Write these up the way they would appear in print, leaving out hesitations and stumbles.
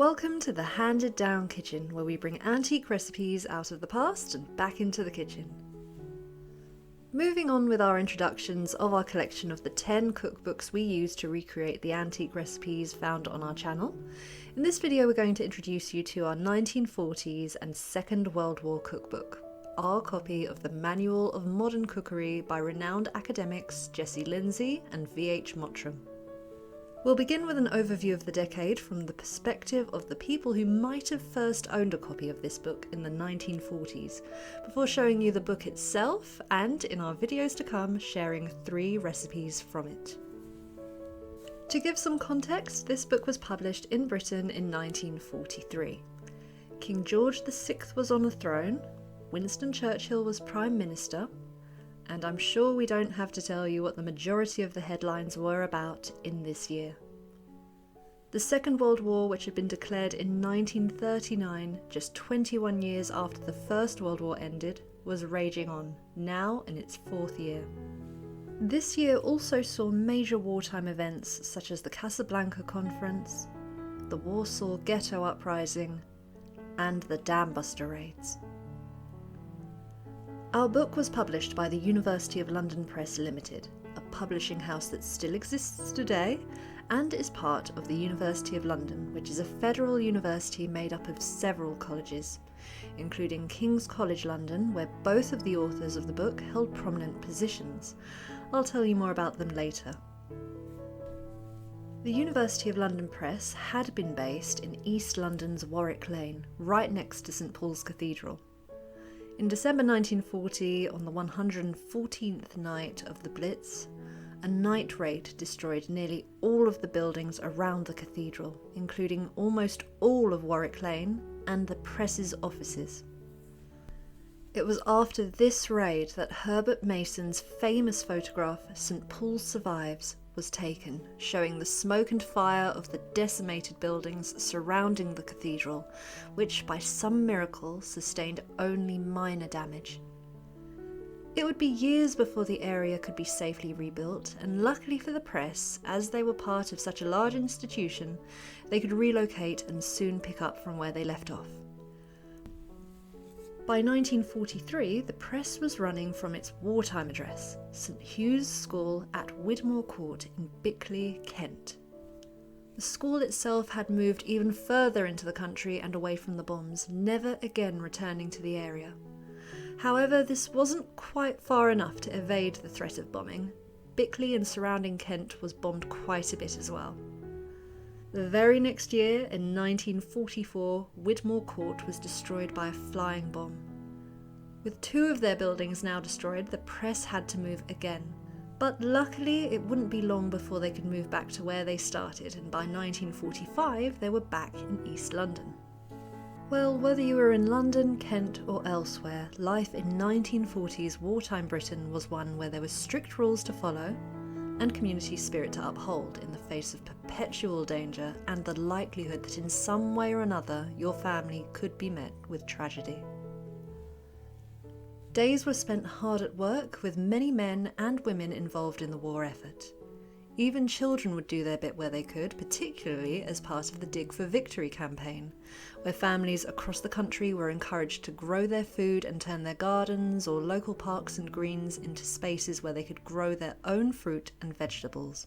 Welcome to the Handed Down Kitchen, where we bring antique recipes out of the past and back into the kitchen. Moving on with our introductions of our collection of the 10 cookbooks we use to recreate the antique recipes found on our channel. In this video we're going to introduce you to our 1940s and Second World War cookbook, our copy of the Manual of Modern Cookery by renowned academics Jesse Lindsay and V.H. Mottram. We'll begin with an overview of the decade from the perspective of the people who might have first owned a copy of this book in the 1940s, before showing you the book itself and, in our videos to come, sharing 3 recipes from it. To give some context, this book was published in Britain in 1943. King George VI was on the throne, Winston Churchill was Prime Minister, and I'm sure we don't have to tell you what the majority of the headlines were about in this year. The Second World War, which had been declared in 1939, just 21 years after the First World War ended, was raging on, now in its 4th year. This year also saw major wartime events such as the Casablanca Conference, the Warsaw Ghetto Uprising, and the Dam Buster raids. Our book was published by the University of London Press Limited, a publishing house that still exists today and is part of the University of London, which is a federal university made up of several colleges, including King's College London, where both of the authors of the book held prominent positions. I'll tell you more about them later. The University of London Press had been based in East London's Warwick Lane, right next to St Paul's Cathedral. In December 1940, on the 114th night of the Blitz, a night raid destroyed nearly all of the buildings around the cathedral, including almost all of Warwick Lane and the press's offices. It was after this raid that Herbert Mason's famous photograph, St Paul Survives, was taken, showing the smoke and fire of the decimated buildings surrounding the cathedral, which by some miracle sustained only minor damage. It would be years before the area could be safely rebuilt, and luckily for the press, as they were part of such a large institution, they could relocate and soon pick up from where they left off. By 1943, the press was running from its wartime address, St Hugh's School at Widmore Court in Bickley, Kent. The school itself had moved even further into the country and away from the bombs, never again returning to the area. However, this wasn't quite far enough to evade the threat of bombing. Bickley and surrounding Kent was bombed quite a bit as well. The very next year, in 1944, Widmore Court was destroyed by a flying bomb. With 2 of their buildings now destroyed, the press had to move again. But luckily, it wouldn't be long before they could move back to where they started, and by 1945, they were back in East London. Well, whether you were in London, Kent, or elsewhere, life in 1940s wartime Britain was one where there were strict rules to follow, and community spirit to uphold in the face of perpetual danger and the likelihood that in some way or another your family could be met with tragedy. Days were spent hard at work, with many men and women involved in the war effort. Even children would do their bit where they could, particularly as part of the Dig for Victory campaign, where families across the country were encouraged to grow their food and turn their gardens or local parks and greens into spaces where they could grow their own fruit and vegetables.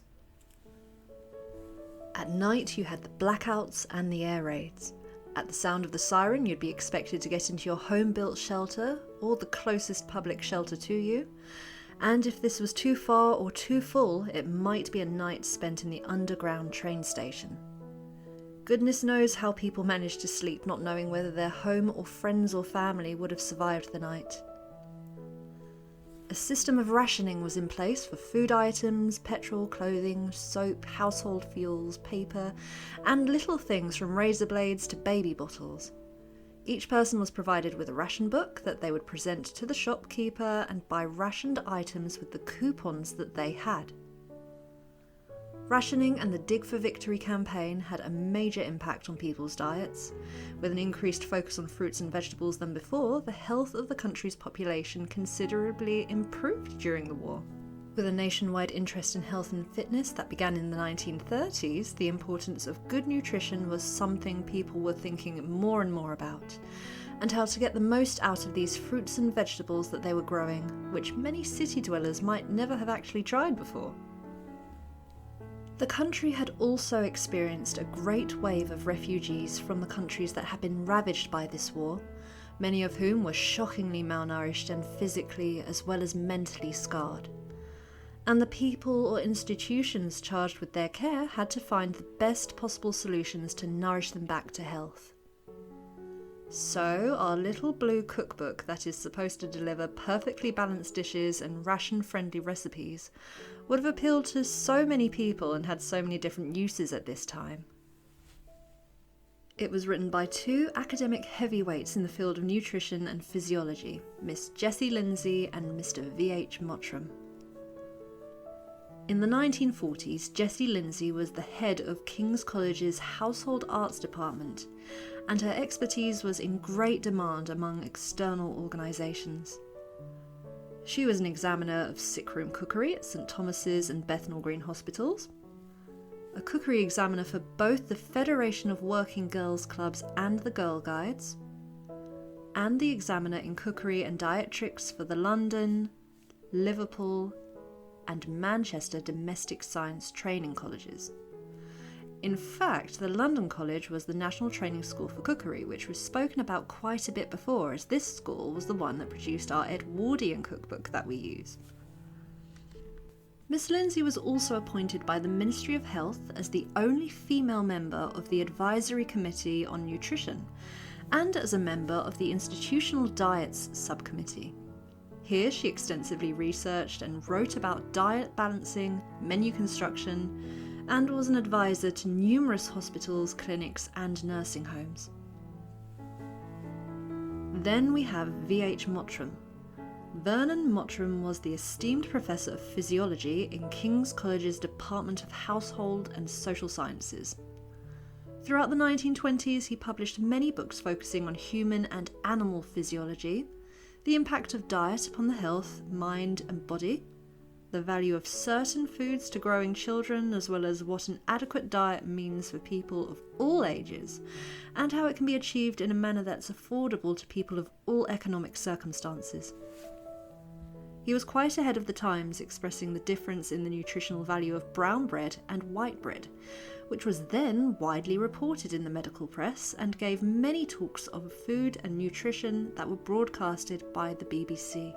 At night you had the blackouts and the air raids. At the sound of the siren you'd be expected to get into your home-built shelter or the closest public shelter to you, and if this was too far or too full, it might be a night spent in the underground train station. Goodness knows how people managed to sleep not knowing whether their home or friends or family would have survived the night. A system of rationing was in place for food items, petrol, clothing, soap, household fuels, paper, and little things from razor blades to baby bottles. Each person was provided with a ration book that they would present to the shopkeeper and buy rationed items with the coupons that they had. Rationing and the Dig for Victory campaign had a major impact on people's diets. With an increased focus on fruits and vegetables than before, the health of the country's population considerably improved during the war. With a nationwide interest in health and fitness that began in the 1930s, the importance of good nutrition was something people were thinking more and more about, and how to get the most out of these fruits and vegetables that they were growing, which many city dwellers might never have actually tried before. The country had also experienced a great wave of refugees from the countries that had been ravaged by this war, many of whom were shockingly malnourished and physically as well as mentally scarred. And the people or institutions charged with their care had to find the best possible solutions to nourish them back to health. So, our little blue cookbook that is supposed to deliver perfectly balanced dishes and ration-friendly recipes would have appealed to so many people and had so many different uses at this time. It was written by two academic heavyweights in the field of nutrition and physiology, Miss Jessie Lindsay and Mr. V.H. Mottram. In the 1940s, Jessie Lindsay was the head of King's College's Household Arts Department, and her expertise was in great demand among external organisations. She was an examiner of sickroom cookery at St Thomas's and Bethnal Green Hospitals, a cookery examiner for both the Federation of Working Girls Clubs and the Girl Guides, and the examiner in cookery and diet tricks for the London, Liverpool, and Manchester domestic science training colleges. In fact, the London College was the National Training School for Cookery, which was spoken about quite a bit before, as this school was the one that produced our Edwardian cookbook that we use. Miss Lindsay was also appointed by the Ministry of Health as the only female member of the Advisory Committee on Nutrition, and as a member of the Institutional Diets Subcommittee. Here she extensively researched and wrote about diet balancing, menu construction, and was an advisor to numerous hospitals, clinics, and nursing homes. Then we have V.H. Mottram. Vernon Mottram was the esteemed professor of physiology in King's College's Department of Household and Social Sciences. Throughout the 1920s, he published many books focusing on human and animal physiology, the impact of diet upon the health, mind and body, the value of certain foods to growing children, as well as what an adequate diet means for people of all ages, and how it can be achieved in a manner that's affordable to people of all economic circumstances. He was quite ahead of the times, expressing the difference in the nutritional value of brown bread and white bread, which was then widely reported in the medical press and gave many talks of food and nutrition that were broadcasted by the BBC.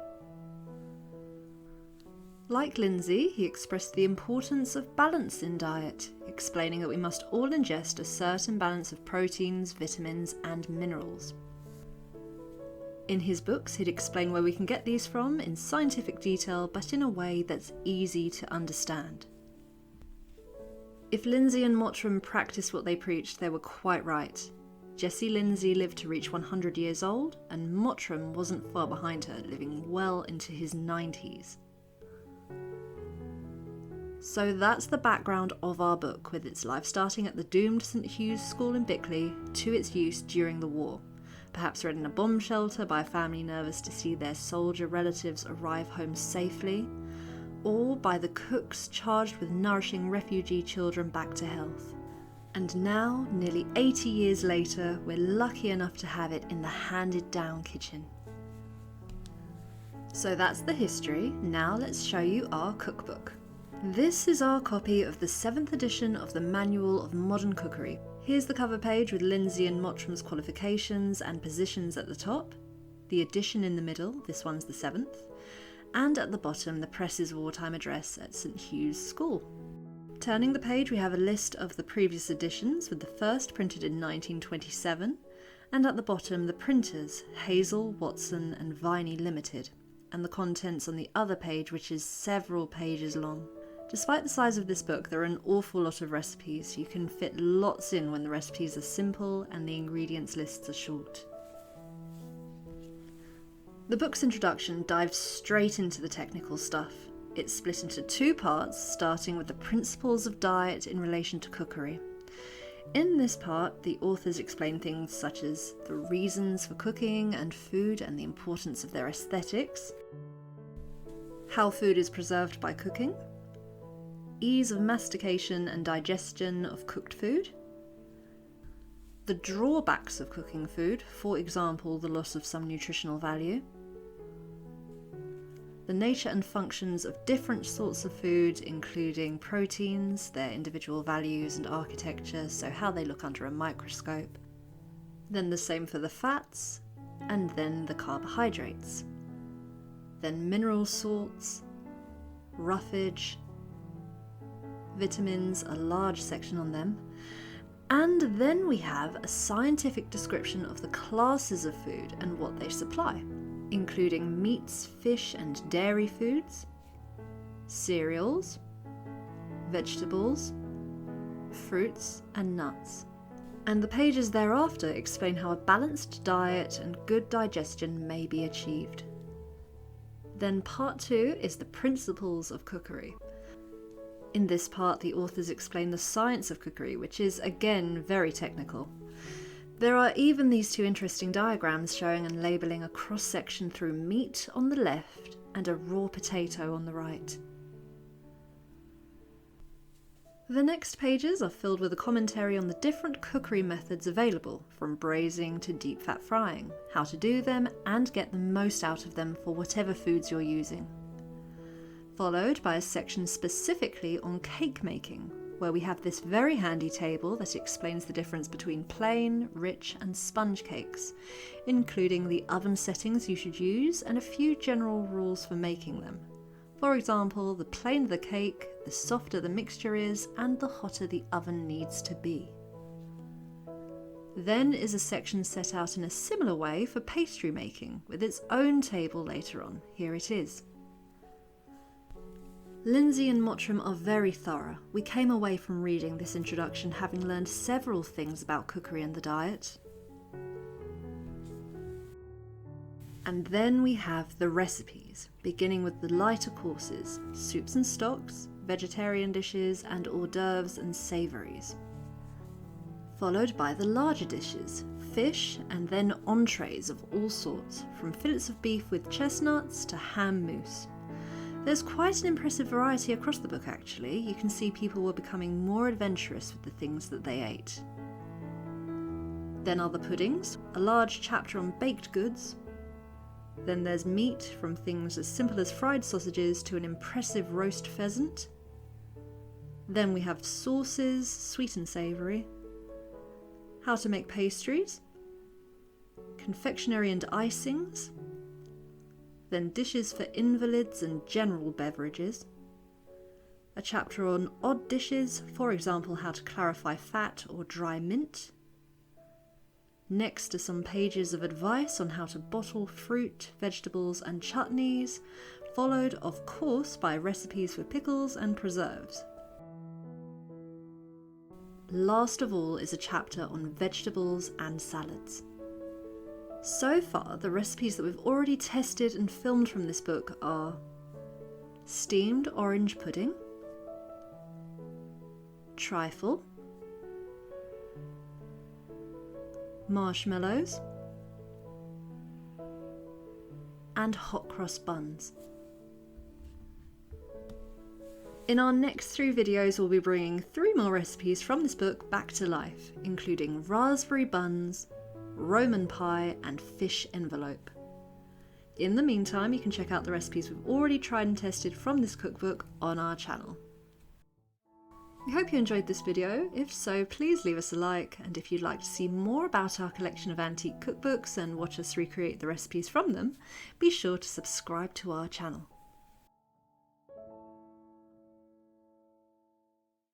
Like Lindsay, he expressed the importance of balance in diet, explaining that we must all ingest a certain balance of proteins, vitamins, and minerals. In his books, he'd explain where we can get these from in scientific detail, but in a way that's easy to understand. If Lindsay and Mottram practiced what they preached, they were quite right. Jessie Lindsay lived to reach 100 years old, and Mottram wasn't far behind her, living well into his 90s. So that's the background of our book, with its life starting at the doomed St Hugh's School in Bickley to its use during the war, perhaps read in a bomb shelter by a family nervous to see their soldier relatives arrive home safely, or by the cooks charged with nourishing refugee children back to health. And now, nearly 80 years later, we're lucky enough to have it in the handed-down kitchen. So that's the history. Now let's show you our cookbook. This is our copy of the 7th edition of the Manual of Modern Cookery. Here's the cover page with Lindsay and Mottram's qualifications and positions at the top, the edition in the middle, this one's the 7th, and at the bottom the press's wartime address at St Hugh's School. Turning the page, we have a list of the previous editions, with the first printed in 1927, and at the bottom the printers, Hazel, Watson and Viney Limited, and the contents on the other page, which is several pages long. Despite the size of this book, there are an awful lot of recipes. You can fit lots in when the recipes are simple and the ingredients lists are short. The book's introduction dives straight into the technical stuff. It's split into 2 parts, starting with the principles of diet in relation to cookery. In this part, the authors explain things such as the reasons for cooking and food and the importance of their aesthetics, how food is preserved by cooking, ease of mastication and digestion of cooked food, the drawbacks of cooking food, for example, the loss of some nutritional value, the nature and functions of different sorts of food, including proteins, their individual values and architecture, so how they look under a microscope, then the same for the fats, and then the carbohydrates, then mineral salts, roughage, vitamins, a large section on them, and then we have a scientific description of the classes of food and what they supply, including meats, fish and dairy foods, cereals, vegetables, fruits and nuts. And the pages thereafter explain how a balanced diet and good digestion may be achieved. Then part 2 is the principles of cookery. In this part, the authors explain the science of cookery, which is again very technical. There are even these two interesting diagrams showing and labelling a cross-section through meat on the left and a raw potato on the right. The next pages are filled with a commentary on the different cookery methods available, from braising to deep fat frying, how to do them and get the most out of them for whatever foods you're using. Followed by a section specifically on cake making, where we have this very handy table that explains the difference between plain, rich and sponge cakes, including the oven settings you should use and a few general rules for making them. For example, the plainer the cake, the softer the mixture is, and the hotter the oven needs to be. Then is a section set out in a similar way for pastry making, with its own table later on. Here it is. Lindsay and Mottram are very thorough. We came away from reading this introduction having learned several things about cookery and the diet. And then we have the recipes, beginning with the lighter courses, soups and stocks, vegetarian dishes and hors d'oeuvres and savouries. Followed by the larger dishes, fish and then entrees of all sorts, from fillets of beef with chestnuts to ham mousse. There's quite an impressive variety across the book actually. You can see people were becoming more adventurous with the things that they ate. Then are the puddings, a large chapter on baked goods. Then there's meat, from things as simple as fried sausages to an impressive roast pheasant. Then we have sauces, sweet and savoury. How to make pastries. Confectionery and icings. Then dishes for invalids and general beverages. A chapter on odd dishes, for example how to clarify fat or dry mint. Next are some pages of advice on how to bottle fruit, vegetables and chutneys, followed of course by recipes for pickles and preserves. Last of all is a chapter on vegetables and salads. So far, the recipes that we've already tested and filmed from this book are steamed orange pudding, trifle, marshmallows, and hot cross buns. In our next 3 videos, we'll be bringing 3 more recipes from this book back to life, including raspberry buns, Roman pie and fish envelope. In the meantime, you can check out the recipes we've already tried and tested from this cookbook on our channel. We hope you enjoyed this video. If so, please leave us a like, and if you'd like to see more about our collection of antique cookbooks and watch us recreate the recipes from them, be sure to subscribe to our channel.